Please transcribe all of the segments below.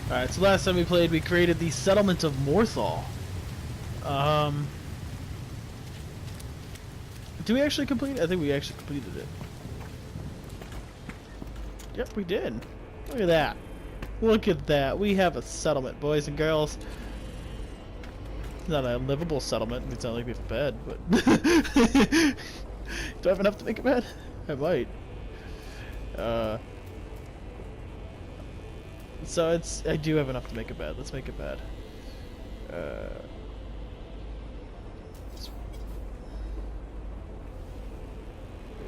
Alright, so last time we played, we created the settlement of Morthal. Did we actually complete it? I think we actually completed it. Yep, we did. Look at that. Look at that. We have a settlement, boys and girls. It's not a livable settlement. It's not like we have a bed, but... Do I have enough to make a bed? I might. So it's... I do have enough to make a bed. Let's make a bed.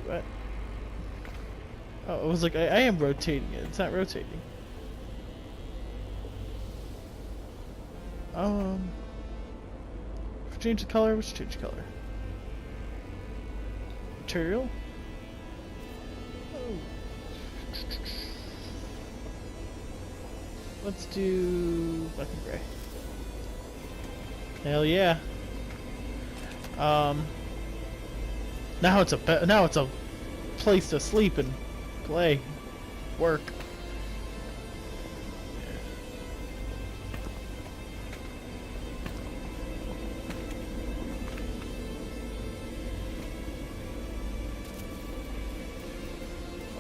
What? Oh, it was like, I am rotating it. It's not rotating. Change the color? Let's change the color. Material? Oh. Let's do black and gray. Hell yeah. Now it's a place to sleep and play, work.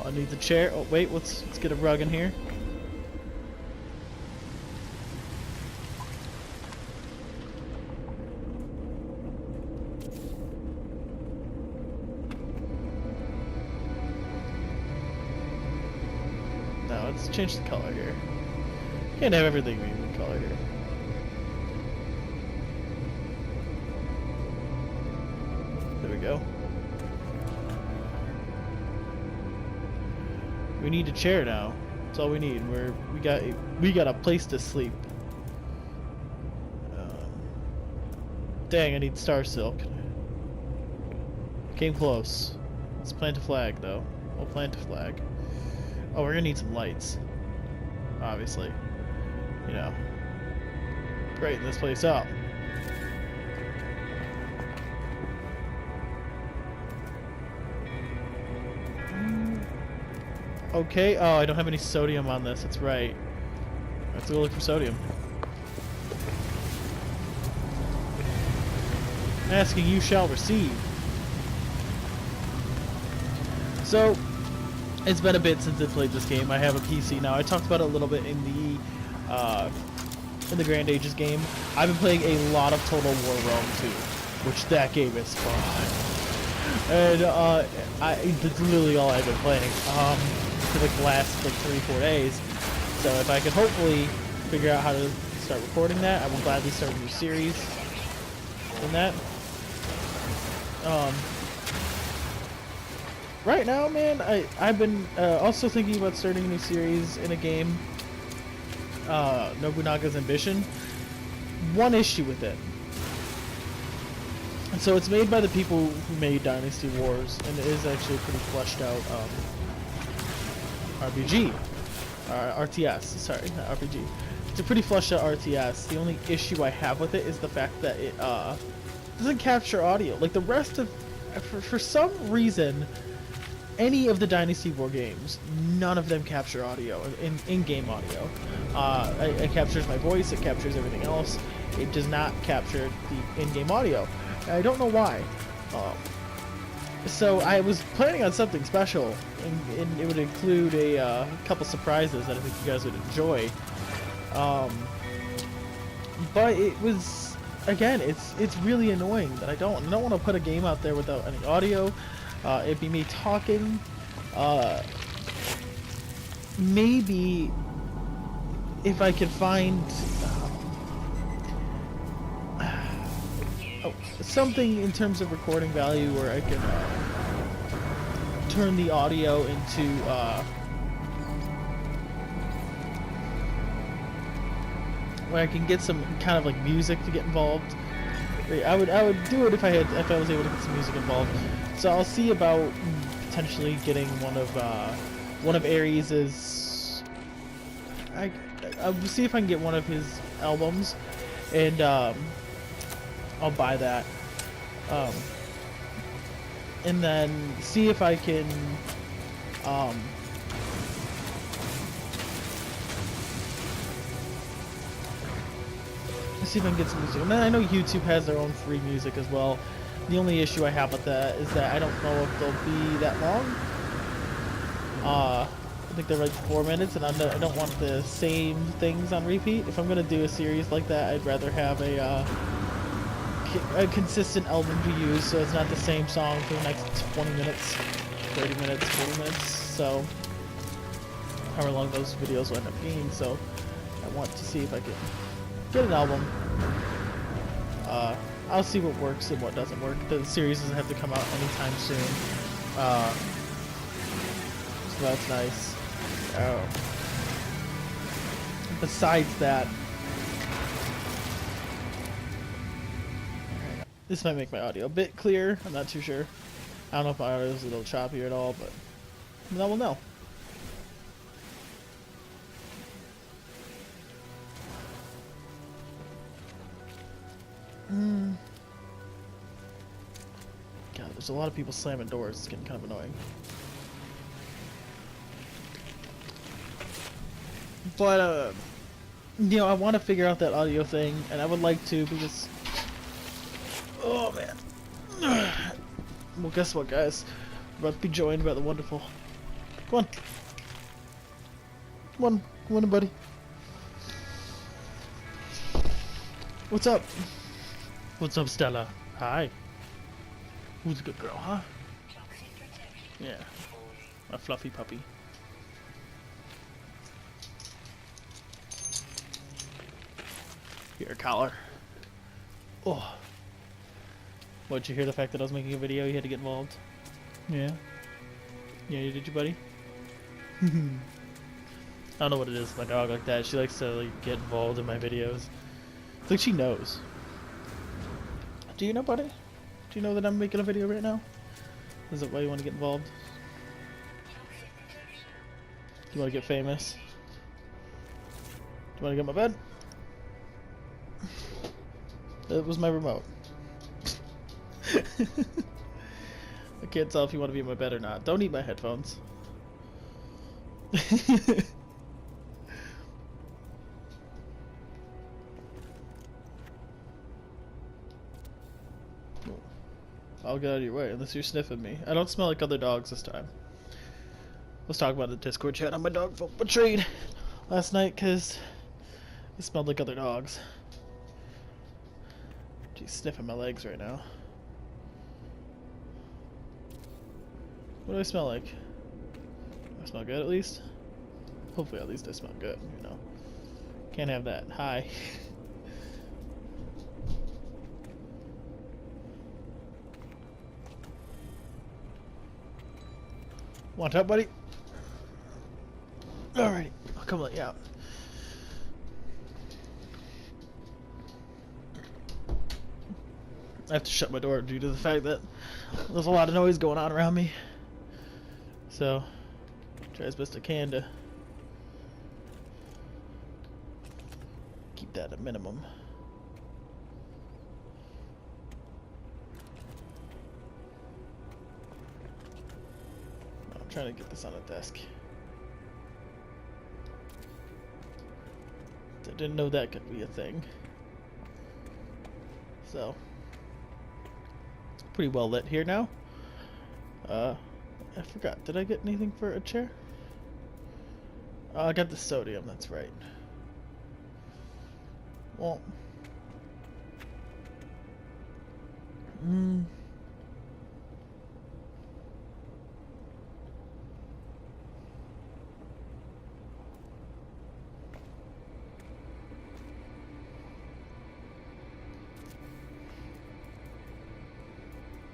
I need the chair. Oh wait, let's get a rug in here. Now let's change the color here. Can't have everything be one color here. There we go. We need a chair now. That's all we need. We got a place to sleep. Dang, I need star silk. Came close. Let's plant a flag though. We'll plant a flag. Oh, we're gonna need some lights. Obviously. You know. Brighten this place up. Okay, oh, I don't have any sodium on this, that's right. I have to go look for sodium. Asking, you shall receive. So, it's been a bit since I played this game. I have a PC now. I talked about it a little bit in the Grand Ages game. I've been playing a lot of Total War Rome 2, which that game is fun. And, that's literally all I've been playing. For like the last like 3-4 days. So if I could hopefully figure out how to start recording that, I will gladly start a new series in that. Right now, man, I've been also thinking about starting a new series in a game, Nobunaga's Ambition. One issue with it. And so it's made by the people who made Dynasty Wars, and it is actually a pretty fleshed out RPG. RTS, sorry, not RPG. It's a pretty fleshed out RTS. The only issue I have with it is the fact that it doesn't capture audio. Like the rest of, for some reason, any of the Dynasty War games, none of them capture audio, in-game audio. It captures my voice, it captures everything else. It does not capture the in-game audio. I don't know why. So I was planning on something special, and it would include a couple surprises that I think you guys would enjoy. But it was, again, it's really annoying that I don't want to put a game out there without any audio. It'd be me talking. Maybe if I could find something in terms of recording value where I can turn the audio into where I can get some kind of like music to get involved. I would do it if I was able to get some music involved. So I'll see about potentially getting one of Ares's. I'll see if I can get one of his albums, and I'll buy that. And then see if I can see if I can get some music. And then I know YouTube has their own free music as well. The only issue I have with that is that I don't know if they'll be that long. I think they're like 4 minutes, and I don't want the same things on repeat. If I'm gonna do a series like that, I'd rather have a consistent album to use, so it's not the same song for the next 20 minutes, 30 minutes, 40 minutes. So however long those videos will end up being. So I want to see if I can get an album. I'll see what works and what doesn't work. The series doesn't have to come out anytime soon. So that's nice. Besides that, this might make my audio a bit clearer. I'm not too sure. I don't know if my audio is a little choppy at all, but now we'll know. God, there's a lot of people slamming doors. It's getting kind of annoying. But, you know, I want to figure out that audio thing, and I would like to, because... Oh, man. Well, guess what, guys? We're about to be joined by the wonderful... Come on. Come on. Come on, buddy. What's up? What's up, Stella? Hi. Who's a good girl, huh? Yeah. A fluffy puppy. Here, collar. Oh. What, did you hear the fact that I was making a video? You had to get involved? Yeah? Yeah, you did, you buddy? I don't know what it is with my dog like that. She likes to like get involved in my videos. It's like she knows. Do you know, buddy? Do you know that I'm making a video right now? Is that why you want to get involved? Do you want to get famous? Do you want to get in my bed? That was my remote. I can't tell if you want to be in my bed or not. Don't eat my headphones. I'll get out of your way unless you're sniffing me. I don't smell like other dogs this time. Let's talk about the Discord chat on my dog felt betrayed last night because it smelled like other dogs. She's sniffing my legs right now. What do I smell like? Do I smell good at least? Hopefully at least I smell good, you know. Can't have that. Hi. Want up, buddy? Alrighty, I'll come let you out. I have to shut my door due to the fact that there's a lot of noise going on around me. So, try as best I can to keep that at a minimum. I'm trying to get this on a desk. I didn't know that could be a thing. So, it's pretty well lit here now. I forgot. Did I get anything for a chair? I got the sodium, that's right. Well,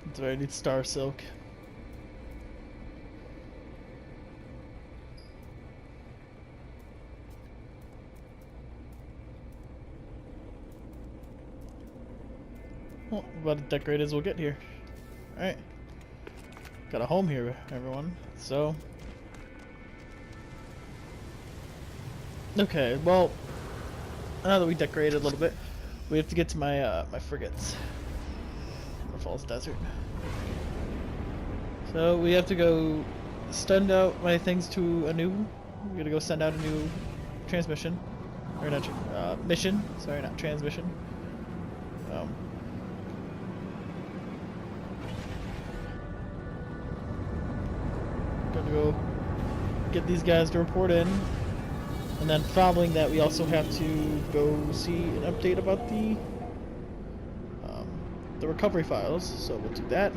that's right, I need star silk. Well, about as decorated as we'll get here. Alright. Got a home here, everyone. So. Okay, well, now that we decorated a little bit, we have to get to my my frigates. Falls Desert. So we have to go send out my things to a new. We gotta go send out a new transmission. Or not, mission. Sorry, not transmission. Gonna go get these guys to report in. And then following that, we also have to go see an update about the recovery files. So we'll do that.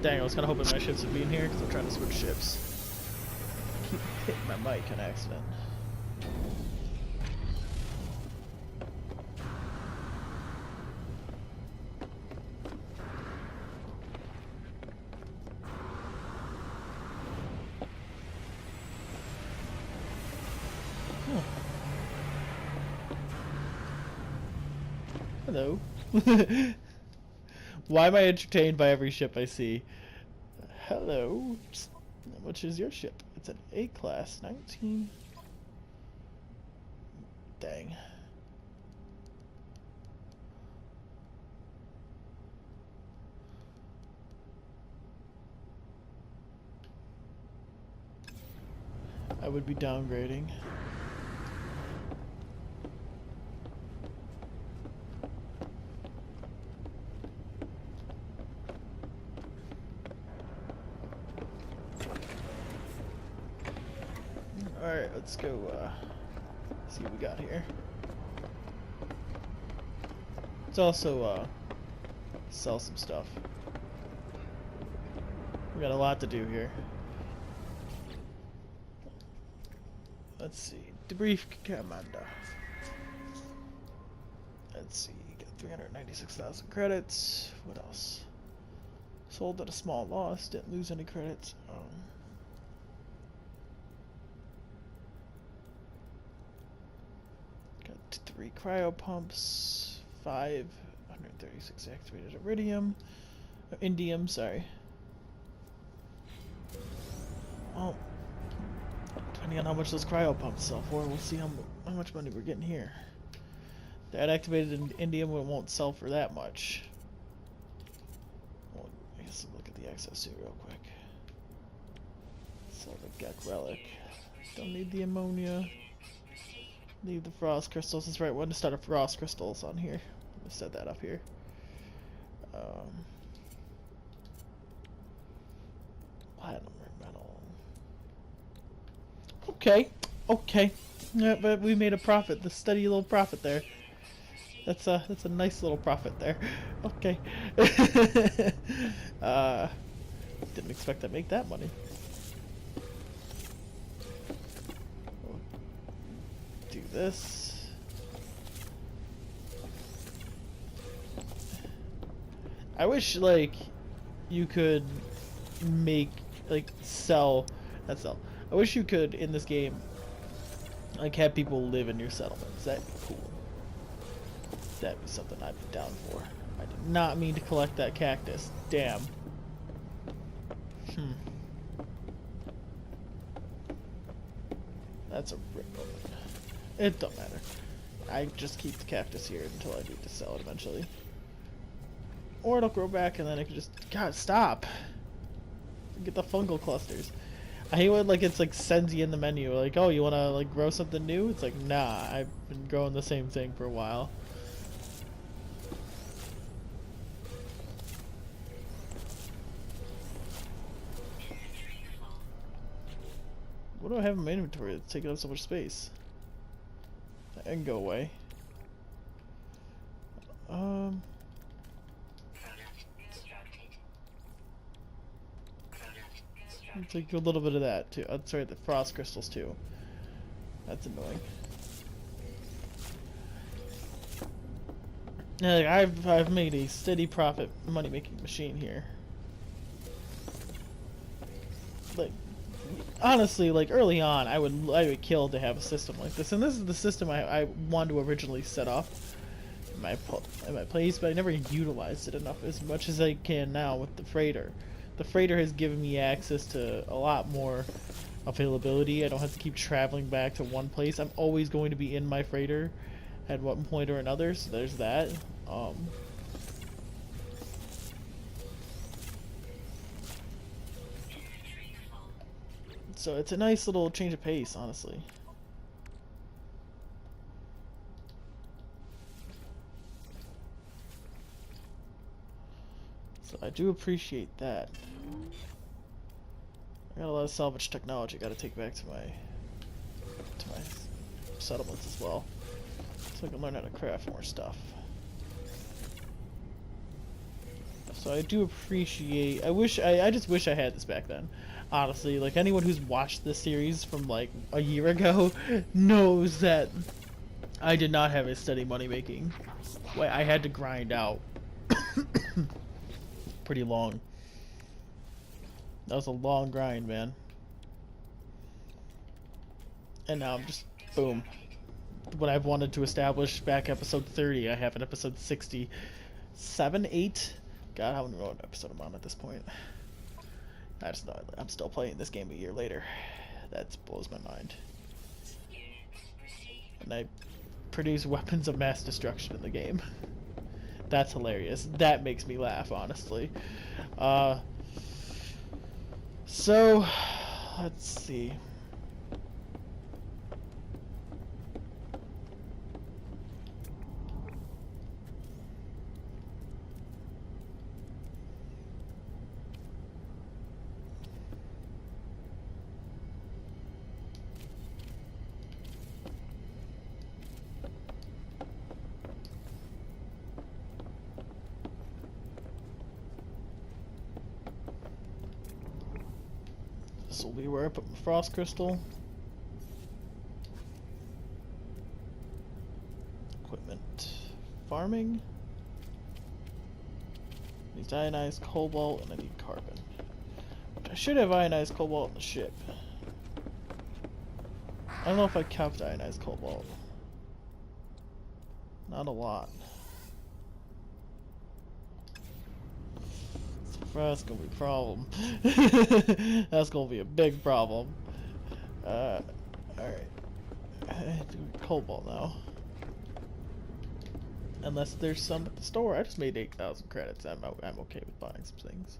Dang, I was kind of hoping my ships would be in here because I'm trying to switch ships. Keep hitting my mic on accident. Hello. Why am I entertained by every ship I see? Hello. Which is your ship? It's an A-class, 19. Dang. I would be downgrading. Alright, let's go see what we got here. Let's also sell some stuff. We got a lot to do here. Let's see. Debrief commander. Let's see. Got 396,000 credits. What else? Sold at a small loss. Didn't lose any credits. Got 3 cryo pumps. 536 activated iridium. Indium, sorry. Well, depending on how much those cryo pumps sell for, we'll see how much money we're getting here. That activated indium won't sell for that much. Well, I guess we'll look at the excess here real quick. Sell the Gek relic. Don't need the ammonia. Leave the frost crystals. That's right. We're going to start a frost crystals on here. Let's set that up here. Platinum metal. Okay. Okay. Yeah, but we made a profit. The steady little profit there. That's a nice little profit there. Okay. Didn't expect to make that money. We'll do this. I wish like you could make sell. I wish you could in this game like have people live in your settlements. That'd be cool. That'd be something I'd be down for. I did not mean to collect that cactus. Damn. That's a rip moment. It don't matter. I just keep the cactus here until I need to sell it eventually. Or it'll grow back and then I can just... God, stop! Get the fungal clusters. I hate when it's sends you in the menu like, oh, you wanna grow something new? It's like, nah, I've been growing the same thing for a while. What do I have in my inventory that's taking up so much space? That can go away. Take a little bit of that too. Oh, sorry, the frost crystals too. That's annoying. Yeah, I've made a steady profit money making machine here. Honestly, early on, I would kill to have a system like this, and this is the system I wanted to originally set up in my place, but I never utilized it enough as much as I can now with the freighter. The freighter has given me access to a lot more availability. I don't have to keep traveling back to one place. I'm always going to be in my freighter at one point or another, so there's that. So it's a nice little change of pace, honestly. So I do appreciate that. I got a lot of salvage technology I gotta take back to my settlements as well. So I can learn how to craft more stuff. So I do appreciate... I just wish I had this back then. Honestly, like, anyone who's watched this series from, like, a year ago knows that I did not have a steady money making. Wait, I had to grind out pretty long. That was a long grind, man. And now I'm just, boom. What I've wanted to establish back episode 30, I have an episode 67, 8? God, I don't know what episode I'm on at this point. I just know I'm still playing this game a year later. That blows my mind. And I produce weapons of mass destruction in the game. That's hilarious. That makes me laugh, honestly. So, let's see. This will be where I put my frost crystal. Equipment. Farming. I need ionized cobalt and I need carbon. I should have ionized cobalt in the ship. I don't know if I kept ionized cobalt. Not a lot. That's gonna be a problem. That's gonna be a big problem. Alright. I have to do cobalt now. Unless there's some at the store. I just made 8,000 credits. I'm okay with buying some things.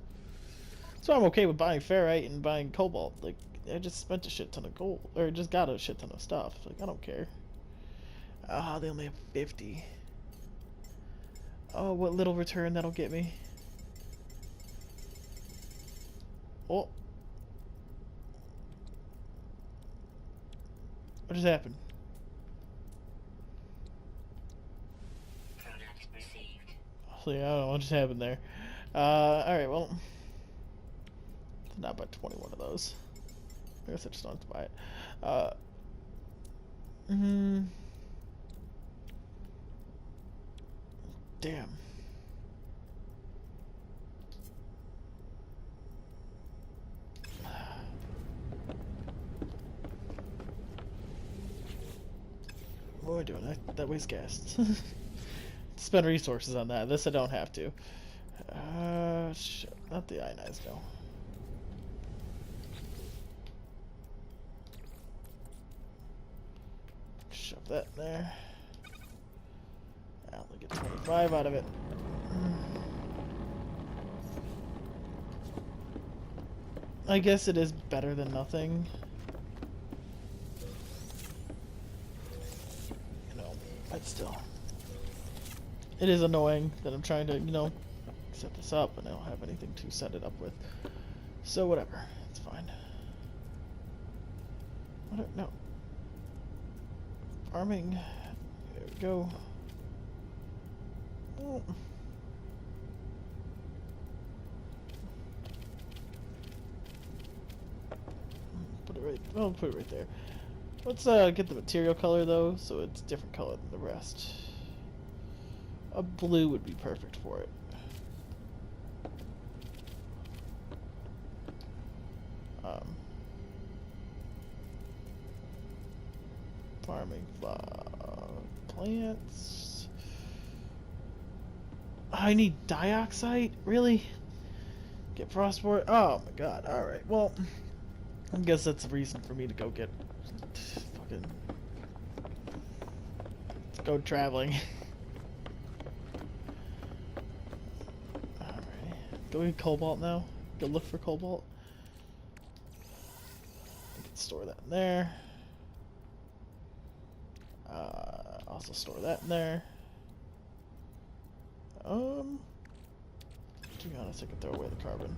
So I'm okay with buying ferrite and buying cobalt. Like, I just spent a shit ton of gold. Or just got a shit ton of stuff. Like, I don't care. Ah, they only have 50. Oh, what little return that'll get me. Oh. What just happened? So yeah, I don't know what just happened there. Alright, well. Not about 21 of those. I guess I just don't have to buy it. Damn. What am I doing? That wastes gas. Spend resources on that. This I don't have to. Shit. Not the ionized, no. Shove that in there. I'll only get 25 out of it. I guess it is better than nothing. You know, but still. It is annoying that I'm trying to, you know, set this up and I don't have anything to set it up with. So whatever, it's fine. No. Farming. There we go. Oh. Put it right. I'll put it right there. Let's get the material color though, so it's different color than the rest. A blue would be perfect for it. Farming plants. I need dioxide? Really? Get frostboard? Oh my god. Alright, well, I guess that's a reason for me to go get fucking... Let's go traveling. Alright. Go get cobalt now. Go look for cobalt. I can store that in there. Also store that in there. To be honest, I could throw away the carbon.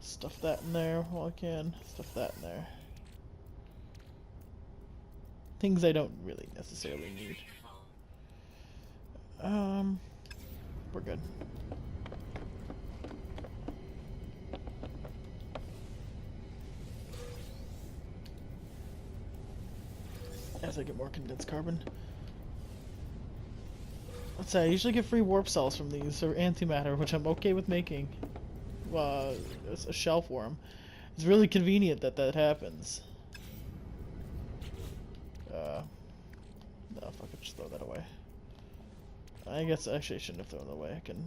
Stuff that in there while I can. Stuff that in there. Things I don't really necessarily need. We're good. As I get more condensed carbon. Let's say I usually get free warp cells from these, or antimatter, which I'm okay with making a shell for them. It's really convenient that that happens. No, if I could just throw that away. I guess actually I shouldn't have thrown it away. I can.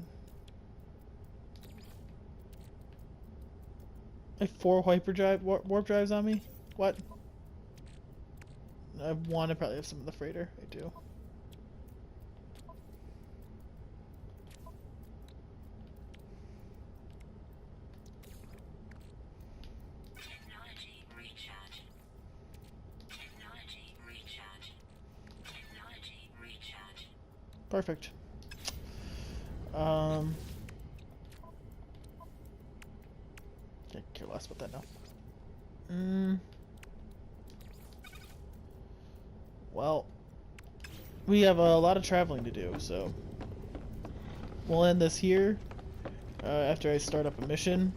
I have 4 hyperdrive warp drives on me. What? I want to probably have some in the freighter. I do. Technology recharge. Technology recharge. Technology recharge. Perfect. Can't care less about that now. Well, we have a lot of traveling to do, so we'll end this here after I start up a mission.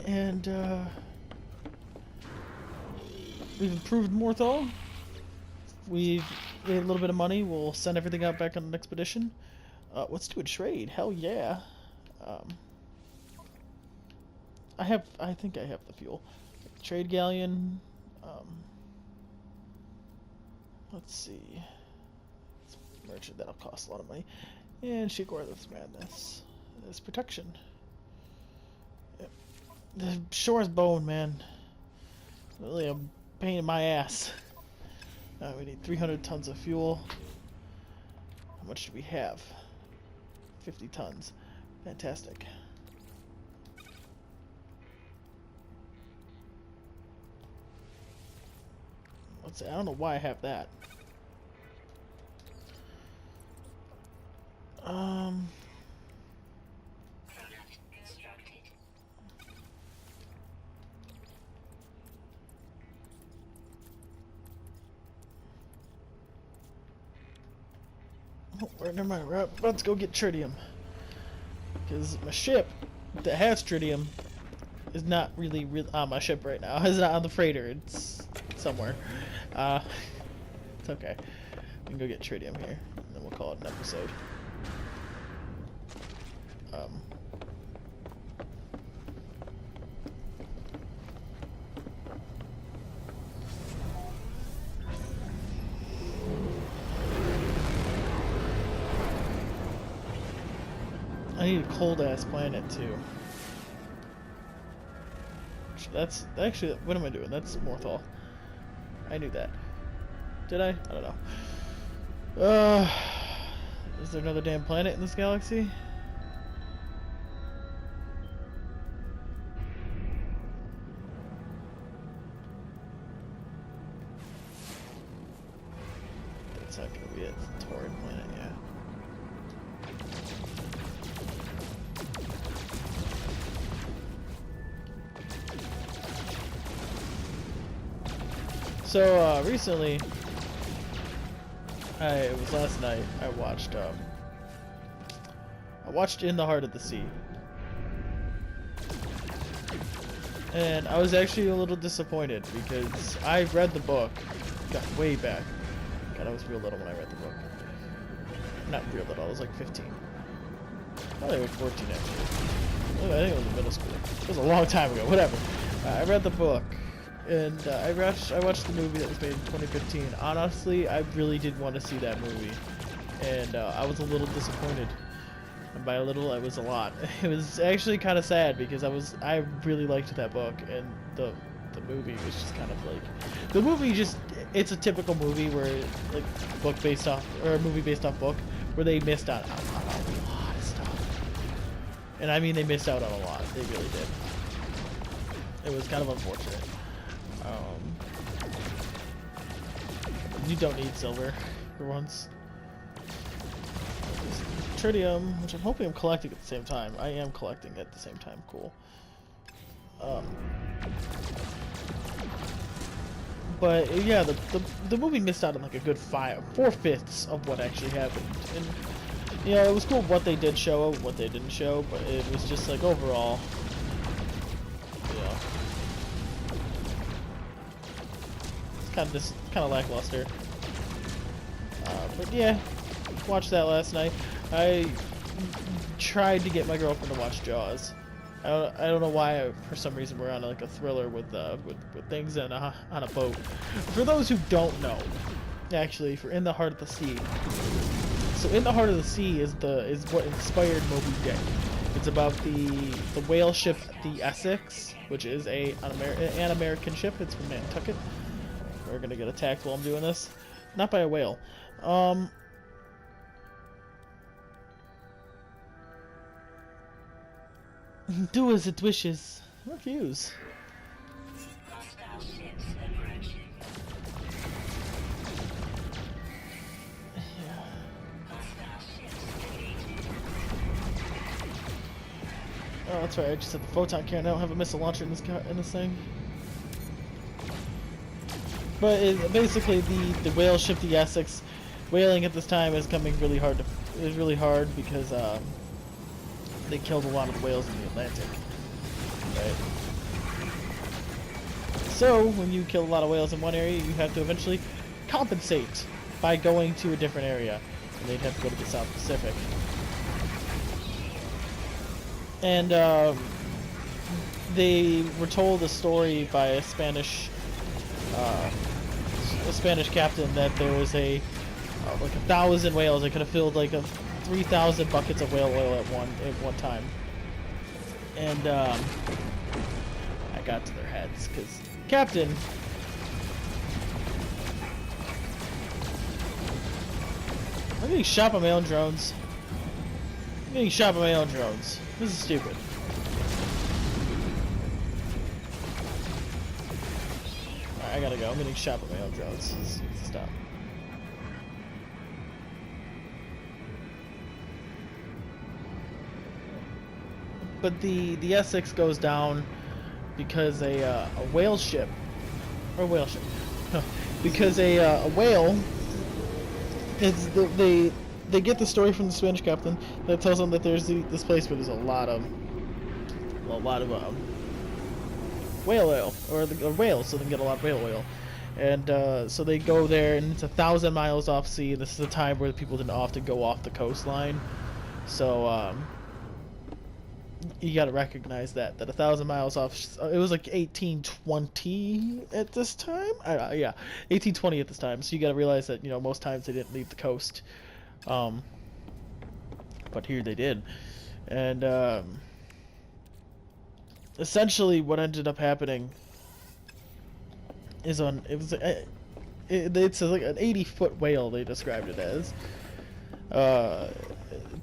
And we've improved Morthal. We've made a little bit of money. We'll send everything out back on an expedition. Let's do a trade. Hell yeah. I think I have the fuel. Trade galleon. Let's see. Merchant, that'll cost a lot of money. And Shigorth's Madness. This protection. Yep. The shore's bone, man. Really a pain in my ass. We need 300 tons of fuel. How much do we have? 50 tons. Fantastic. Let's see, I don't know why I have that. Product constructed. Oh, never mind. We're about to go get tritium. Because my ship that has tritium is not really on my ship right now. It's not on the freighter. It's somewhere. It's okay. We can go get tritium here, and then we'll call it an episode. I need a cold-ass planet, too. That's actually, what am I doing? That's Morthal. I knew that. Did I? I don't know. Is there another damn planet in this galaxy? That's not gonna be it. It's a Tauran planet, yeah. So, recently, it was last night, I watched In the Heart of the Sea. And I was actually a little disappointed because I read the book, got way back. God, I was real little when I read the book. Not real little, I was like 15. Probably like 14 actually. I think it was in middle school. It was a long time ago, whatever. I read the book. And I watched the movie that was made in 2015. Honestly, I really did want to see that movie, and I was a little disappointed. And by a little, it was a lot. It was actually kind of sad because I really liked that book, and the movie was just kind of like the movie just it's a typical movie where like book based off or a movie based off book where they missed out on a lot of stuff. And I mean they missed out on a lot. They really did. It was kind of unfortunate. you don't need silver for once. Tritium, which I'm hoping I'm collecting at the same time. I am collecting at the same time. Cool. But yeah, the movie missed out on like a good 4/5 of what actually happened. And you know, it was cool what they did show, what they didn't show, but it was just like overall, yeah, it's kind of lackluster. But yeah, watched that last night. I tried to get my girlfriend to watch Jaws. I don't know why. For some reason, we're on like a thriller with things on a boat. For those who don't know, actually, for In the Heart of the Sea. So In the Heart of the Sea is what inspired Moby Dick. It's about the whale ship, the Essex, which is an American ship. It's from Nantucket. We're gonna get attacked while I'm doing this. Not by a whale. Do as it wishes. Refuse. Hostile ships approaching. Yeah. Hostile ships defeated. Oh, that's right. I just had the photon cannon. I don't have a missile launcher in this thing. But basically, the whale ship, the Essex, whaling at this time is coming really hard. Is really hard because they killed a lot of the whales in the Atlantic. Right. So when you kill a lot of whales in one area, you have to eventually compensate by going to a different area, and they'd have to go to the South Pacific. And they were told a story by a Spanish captain that there was like 1,000 whales. They could have filled like 3,000 buckets of whale oil at one time. And I got to their heads because Captain. I'm getting shot by my own drones. I'm getting shot by my own drones. This is stupid. Alright, I gotta go. I'm getting shot by my own drones. This needs to stop. But the Essex goes down because a whale ship, because a whale is they get the story from the Spanish captain that tells them that there's this place where there's a lot of whale oil or whales, so they can get a lot of whale oil, and so they go there, and it's 1,000 miles off sea. This is a time where people didn't often go off the coastline, so you got to recognize that 1,000 miles off. It was like 1820 at this time. Yeah, 1820 at this time. So you got to realize that most times they didn't leave the coast, but here they did, and essentially what ended up happening is it's like an 80-foot whale, they described it as.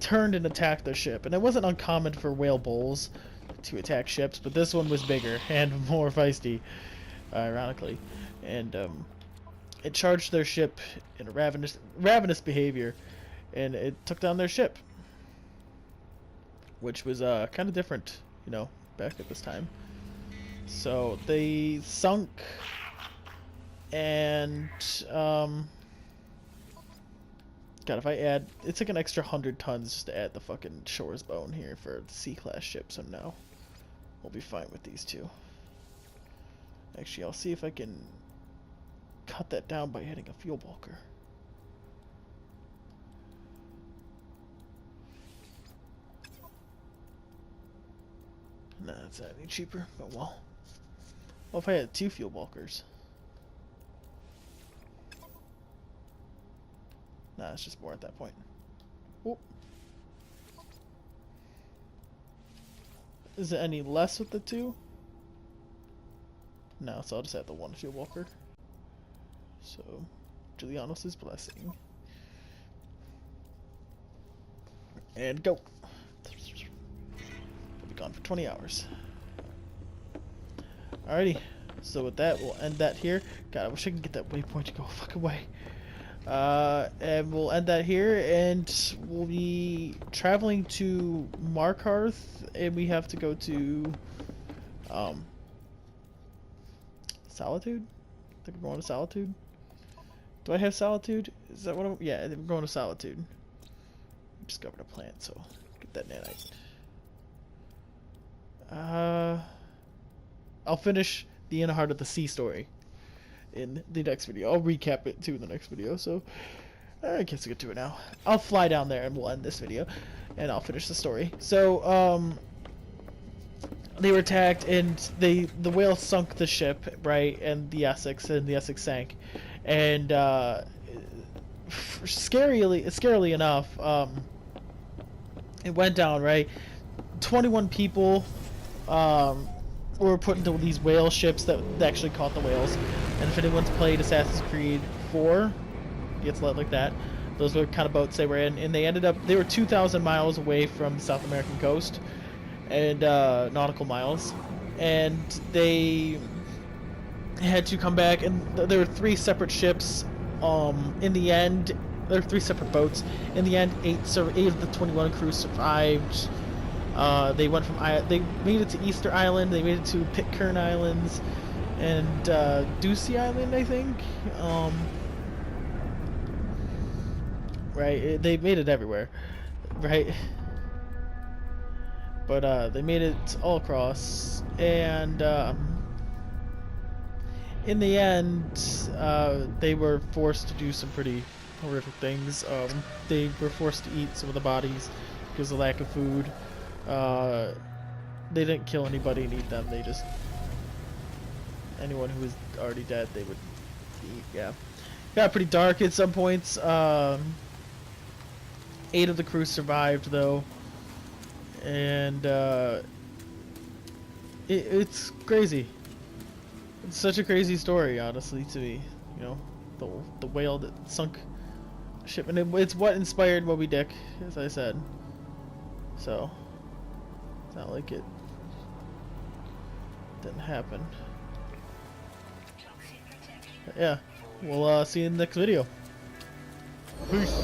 Turned and attacked their ship, and it wasn't uncommon for whale bulls to attack ships, but this one was bigger and more feisty, ironically, and it charged their ship in a ravenous behavior, and it took down their ship, which was kind of different, back at this time. So they sunk, and God, if I add, it's like an extra 100 tons just to add the fucking Shore's Bone here for the C-class ship, so no, we'll be fine with these two. Actually, I'll see if I can cut that down by adding a fuel bulker. Nah, that's not any cheaper, but well. Well, if I had 2 fuel bulkers. Nah, it's just more at that point. Whoop. Is it any less with the 2? No, so I'll just add the 1 fuel bulker. So, Julianos' blessing. And go! We'll be gone for 20 hours. Alrighty, so with that, we'll end that here. God, I wish I could get that waypoint to go a fucking way. And we'll end that here, and we'll be traveling to Markarth, and we have to go to Solitude? I think we're going to Solitude. Do I have Solitude? Is that what I'm... Yeah, we're going to Solitude. Discovered a plant, so get that nanite. I'll finish the In the Heart of the Sea story in the next video. I'll recap it too in the next video, so I guess I get to it now. I'll fly down there and we'll end this video, and I'll finish the story. So, they were attacked, and the whale sunk the ship, right, and the Essex sank, and scarily enough, it went down, right. 21 people were put into these whale ships that actually caught the whales. And if anyone's played Assassin's Creed 4, gets like that. Those were the kind of boats they were in, and they were 2,000 miles away from the South American coast, and nautical miles, and they had to come back. And there were 3 separate ships. In the end, there were 3 separate boats. In the end, 8 of the 21 crew survived. They made it to Easter Island. They made it to Pitcairn Islands and Ducie Island, I think. Right, they made it everywhere, right? But they made it all across, and in the end, they were forced to do some pretty horrific things. They were forced to eat some of the bodies because of lack of food. They didn't kill anybody and eat them. They just... anyone who was already dead, they would eat, yeah. Got pretty dark at some points. 8 of the crew survived, though. And, it's crazy. It's such a crazy story, honestly, to me. You know, the whale that sunk ship. And it's what inspired Moby Dick, as I said. So... it's not like it didn't happen. But yeah, we'll see you in the next video. Peace.